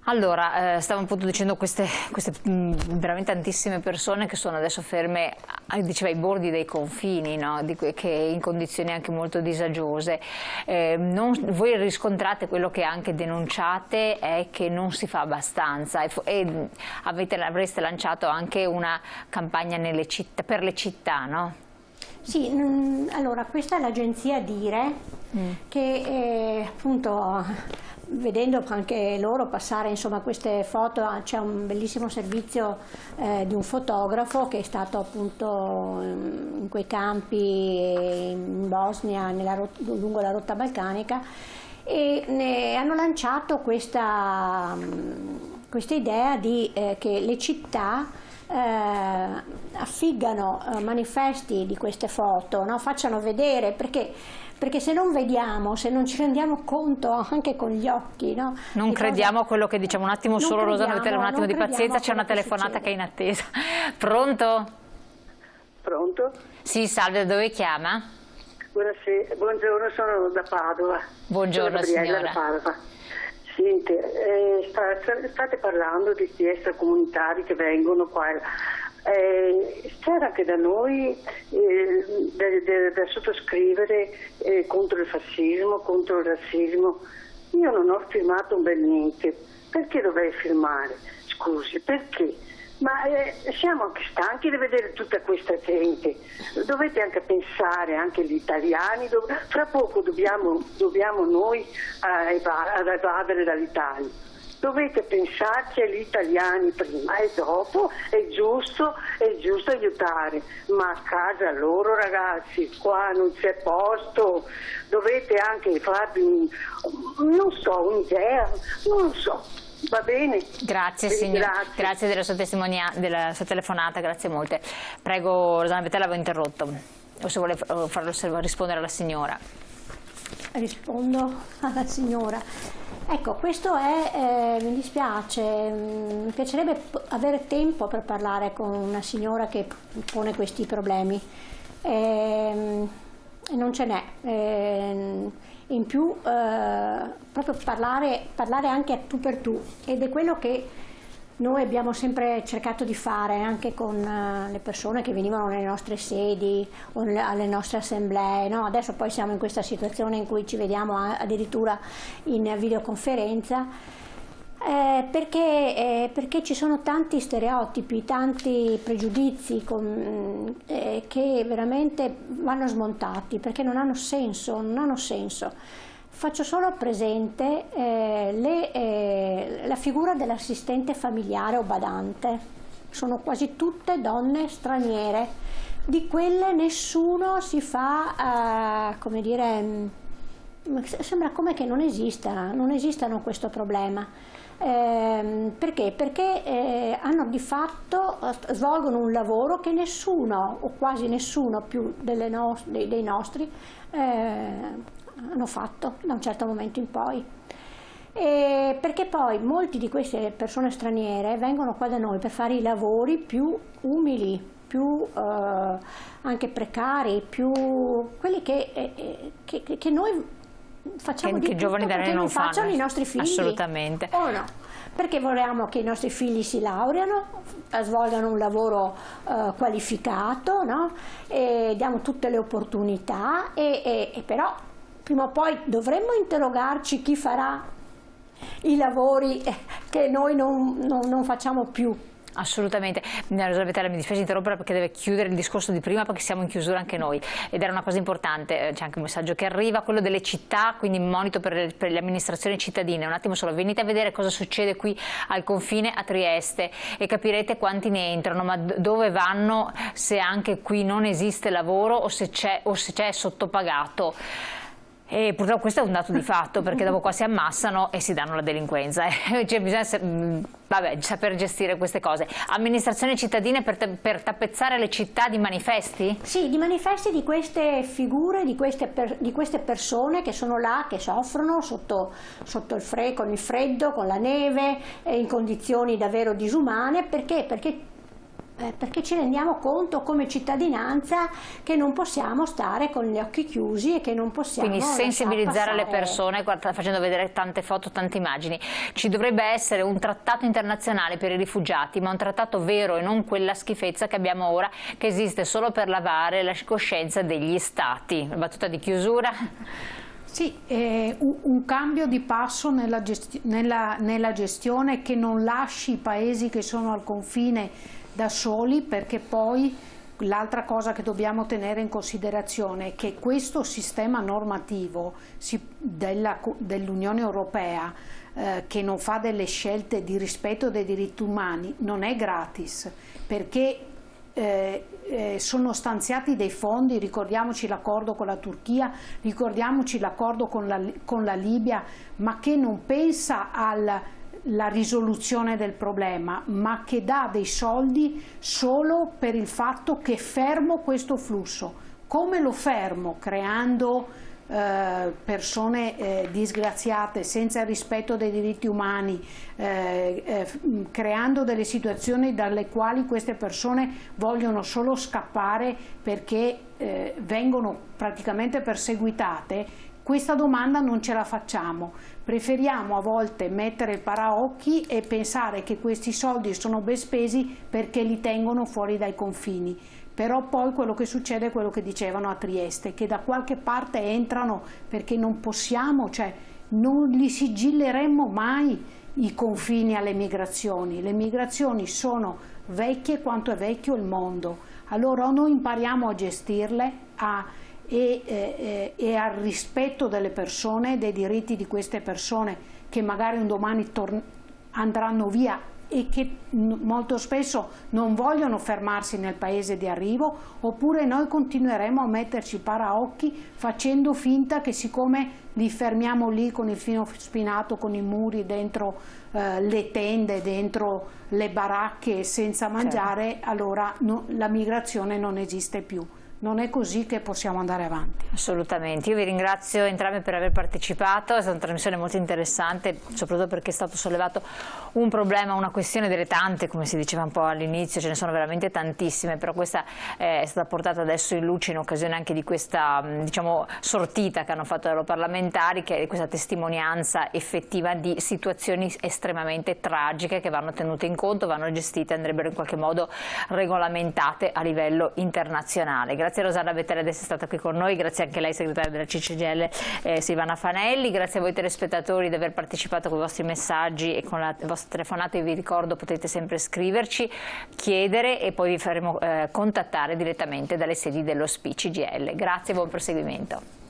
Allora, stavo appunto dicendo queste veramente tantissime persone che sono adesso ferme, diceva, ai bordi dei confini, no? Che in condizioni anche molto disagiose. Voi riscontrate quello che anche denunciate è che non si fa abbastanza e avreste lanciato anche una campagna per le città, no? Sì, allora questa è l'agenzia Dire che appunto, vedendo anche loro passare insomma queste foto, c'è un bellissimo servizio di un fotografo che è stato appunto in quei campi in Bosnia, lungo la rotta balcanica, e hanno lanciato questa idea di che le città affiggano manifesti di queste foto, no? Facciano vedere, perché se non vediamo, se non ci rendiamo conto anche con gli occhi, no? Non crediamo a quello che diciamo. Un attimo solo, Rosanna, avete un attimo di pazienza, c'è una telefonata che è in attesa. Pronto? Pronto? Sì, salve, da dove chiama? Buonasera, buongiorno, sono da Padova. Buongiorno signora. Da Padova. Senti, state parlando di questi extracomunitari che vengono qua. C'era anche da noi da sottoscrivere contro il fascismo, contro il razzismo. Io non ho firmato un bel niente. Perché dovrei firmare? Scusi, perché? Ma siamo anche stanchi di vedere tutta questa gente. Dovete anche pensare, anche gli italiani, fra poco dobbiamo noi ad evadere dall'Italia. Dovete pensarci agli italiani prima e dopo è giusto aiutare, ma a casa loro ragazzi, qua non c'è posto, dovete anche farvi, non so, un'idea, non so. Va bene. Grazie signora, grazie della sua telefonata, grazie molte. Prego Rosanna Betella, avevo interrotto, o se vuole rispondere alla signora. Rispondo alla signora. Ecco, questo è, mi dispiace, mi piacerebbe avere tempo per parlare con una signora che pone questi problemi. Non ce n'è. In più proprio parlare anche a tu per tu, ed è quello che noi abbiamo sempre cercato di fare anche con le persone che venivano nelle nostre sedi o alle nostre assemblee, no? Adesso poi siamo in questa situazione in cui ci vediamo addirittura in videoconferenza, perché ci sono tanti stereotipi, tanti pregiudizi che veramente vanno smontati, perché non hanno senso, Faccio solo presente la figura dell'assistente familiare o badante. Sono quasi tutte donne straniere, di quelle nessuno si fa, come dire, sembra come che non esistano questo problema. Perché? Perché hanno di fatto, svolgono un lavoro che nessuno o quasi nessuno più dei nostri hanno fatto da un certo momento in poi. Perché poi molti di queste persone straniere vengono qua da noi per fare i lavori più umili, più anche precari, più quelli che noi facciamo di tutto perché non facciano i nostri figli. Assolutamente. O no? Perché vogliamo che i nostri figli si laureano, svolgano un lavoro qualificato, no? E diamo tutte le opportunità, e però prima o poi dovremmo interrogarci chi farà i lavori che noi non facciamo più. Assolutamente. Rosanna Betella, mi dispiace interrompere perché deve chiudere il discorso di prima, perché siamo in chiusura anche noi, ed era una cosa importante. C'è anche un messaggio che arriva, quello delle città, quindi monito per le amministrazioni cittadine. Un attimo solo, venite a vedere cosa succede qui al confine a Trieste e capirete quanti ne entrano, ma dove vanno, se anche qui non esiste lavoro o se c'è sottopagato. E purtroppo questo è un dato di fatto, perché dopo qua si ammassano e si danno la delinquenza. Cioè, bisogna saper gestire queste cose. Amministrazioni cittadine per tappezzare le città di manifesti? Sì, di manifesti di queste figure, di queste persone che sono là, che soffrono con il freddo, con la neve, in condizioni davvero disumane. Perché? Perché perché ci rendiamo conto come cittadinanza che non possiamo stare con gli occhi chiusi e che non possiamo quindi sensibilizzare le passare... persone facendo vedere tante foto, tante immagini. Ci dovrebbe essere un trattato internazionale per i rifugiati, ma un trattato vero e non quella schifezza che abbiamo ora, che esiste solo per lavare la coscienza degli stati. Battuta di chiusura? Sì, un cambio di passo nella gestione che non lasci i paesi che sono al confine da soli, perché poi l'altra cosa che dobbiamo tenere in considerazione è che questo sistema normativo dell'Unione Europea che non fa delle scelte di rispetto dei diritti umani non è gratis, perché sono stanziati dei fondi, ricordiamoci l'accordo con la Turchia, ricordiamoci l'accordo con la Libia, ma che non pensa alla risoluzione del problema, ma che dà dei soldi solo per il fatto che fermo questo flusso. Come lo fermo? Creando persone disgraziate, senza il rispetto dei diritti umani, creando delle situazioni dalle quali queste persone vogliono solo scappare perché vengono praticamente perseguitate. Questa domanda non ce la facciamo, preferiamo a volte mettere il paraocchi e pensare che questi soldi sono ben spesi perché li tengono fuori dai confini. Però poi quello che succede è quello che dicevano a Trieste, che da qualche parte entrano perché non possiamo, cioè non li sigilleremmo mai i confini alle migrazioni. Le migrazioni sono vecchie quanto è vecchio il mondo. Allora o noi impariamo a gestirle e al rispetto delle persone, dei diritti di queste persone che magari un domani andranno via e che molto spesso non vogliono fermarsi nel paese di arrivo, oppure noi continueremo a metterci paraocchi facendo finta che siccome li fermiamo lì con il filo spinato, con i muri dentro le tende, dentro le baracche senza mangiare, certo, allora la migrazione non esiste più. Non è così che possiamo andare avanti. Assolutamente, io vi ringrazio entrambi per aver partecipato, è stata una trasmissione molto interessante, soprattutto perché è stato sollevato un problema, una questione delle tante, come si diceva un po' all'inizio, ce ne sono veramente tantissime, però questa è stata portata adesso in luce in occasione anche di questa, diciamo, sortita che hanno fatto i loro parlamentari, che è questa testimonianza effettiva di situazioni estremamente tragiche che vanno tenute in conto, vanno gestite, andrebbero in qualche modo regolamentate a livello internazionale. Grazie a Rosanna Bettelli di essere stata qui con noi, grazie anche a lei segretaria della CCGIL Silvana Fanelli, grazie a voi telespettatori di aver partecipato con i vostri messaggi e con le vostre telefonate. Vi ricordo, potete sempre scriverci, chiedere e poi vi faremo contattare direttamente dalle sedi dello CCGIL. Grazie e buon proseguimento.